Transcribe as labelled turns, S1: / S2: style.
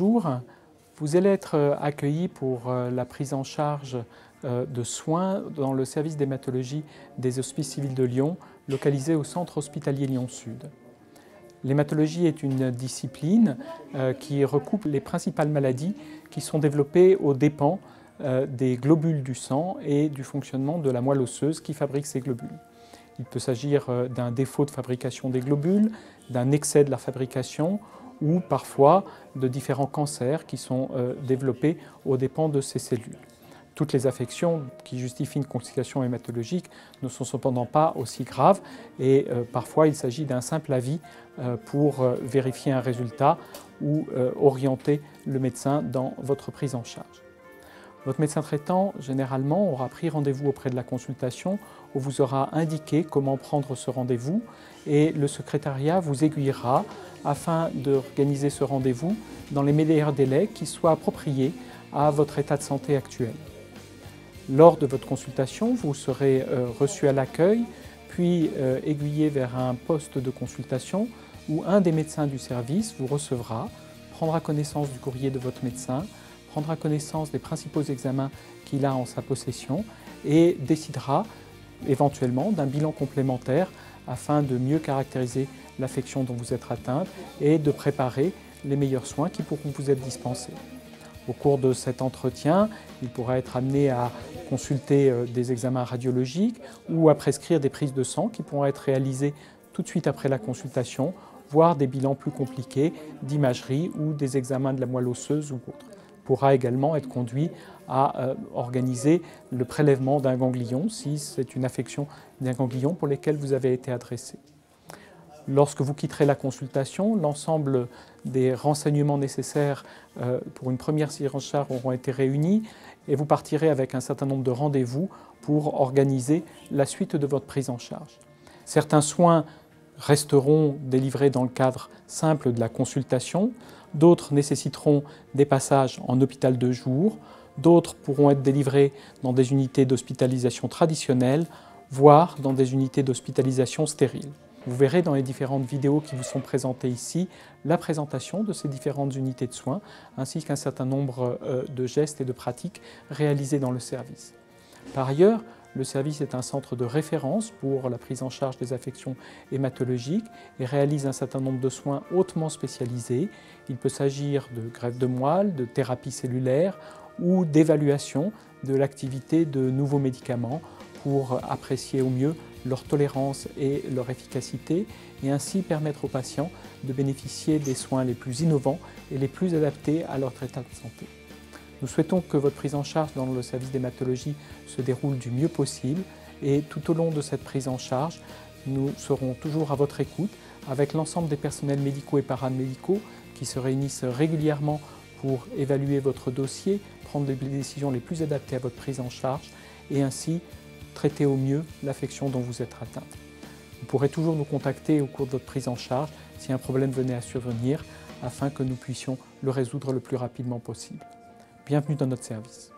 S1: Bonjour, vous allez être accueilli pour la prise en charge de soins dans le service d'hématologie des Hospices civils de Lyon, localisé au centre hospitalier Lyon-Sud. L'hématologie est une discipline qui recoupe les principales maladies qui sont développées aux dépens des globules du sang et du fonctionnement de la moelle osseuse qui fabrique ces globules. Il peut s'agir d'un défaut de fabrication des globules, d'un excès de leur fabrication ou parfois de différents cancers qui sont développés aux dépens de ces cellules. Toutes les affections qui justifient une consultation hématologique ne sont cependant pas aussi graves et parfois il s'agit d'un simple avis pour vérifier un résultat ou orienter le médecin dans votre prise en charge. Votre médecin traitant, généralement, aura pris rendez-vous auprès de la consultation où vous aura indiqué comment prendre ce rendez-vous et le secrétariat vous aiguillera afin d'organiser ce rendez-vous dans les meilleurs délais qui soient appropriés à votre état de santé actuel. Lors de votre consultation, vous serez reçu à l'accueil, puis aiguillé vers un poste de consultation où un des médecins du service vous recevra, prendra connaissance du courrier de votre médecin, prendra connaissance des principaux examens qu'il a en sa possession et décidera éventuellement d'un bilan complémentaire afin de mieux caractériser l'affection dont vous êtes atteinte et de préparer les meilleurs soins qui pourront vous être dispensés. Au cours de cet entretien, il pourra être amené à consulter des examens radiologiques ou à prescrire des prises de sang qui pourront être réalisées tout de suite après la consultation, voire des bilans plus compliqués d'imagerie ou des examens de la moelle osseuse ou autres. Il pourra également être conduit à organiser le prélèvement d'un ganglion si c'est une affection d'un ganglion pour lequel vous avez été adressé. Lorsque vous quitterez la consultation, l'ensemble des renseignements nécessaires pour une première prise en charge auront été réunis et vous partirez avec un certain nombre de rendez-vous pour organiser la suite de votre prise en charge. Certains soins resteront délivrés dans le cadre simple de la consultation, d'autres nécessiteront des passages en hôpital de jour, d'autres pourront être délivrés dans des unités d'hospitalisation traditionnelles, voire dans des unités d'hospitalisation stériles. Vous verrez dans les différentes vidéos qui vous sont présentées ici la présentation de ces différentes unités de soins ainsi qu'un certain nombre de gestes et de pratiques réalisés dans le service. Par ailleurs, le service est un centre de référence pour la prise en charge des affections hématologiques et réalise un certain nombre de soins hautement spécialisés. Il peut s'agir de greffe de moelle, de thérapie cellulaire ou d'évaluation de l'activité de nouveaux médicaments pour apprécier au mieux leur tolérance et leur efficacité et ainsi permettre aux patients de bénéficier des soins les plus innovants et les plus adaptés à leur état de santé. Nous souhaitons que votre prise en charge dans le service d'hématologie se déroule du mieux possible et tout au long de cette prise en charge, nous serons toujours à votre écoute avec l'ensemble des personnels médicaux et paramédicaux qui se réunissent régulièrement pour évaluer votre dossier, prendre les décisions les plus adaptées à votre prise en charge et ainsi traiter au mieux l'affection dont vous êtes atteinte. Vous pourrez toujours nous contacter au cours de votre prise en charge si un problème venait à survenir afin que nous puissions le résoudre le plus rapidement possible. Bienvenue dans notre service.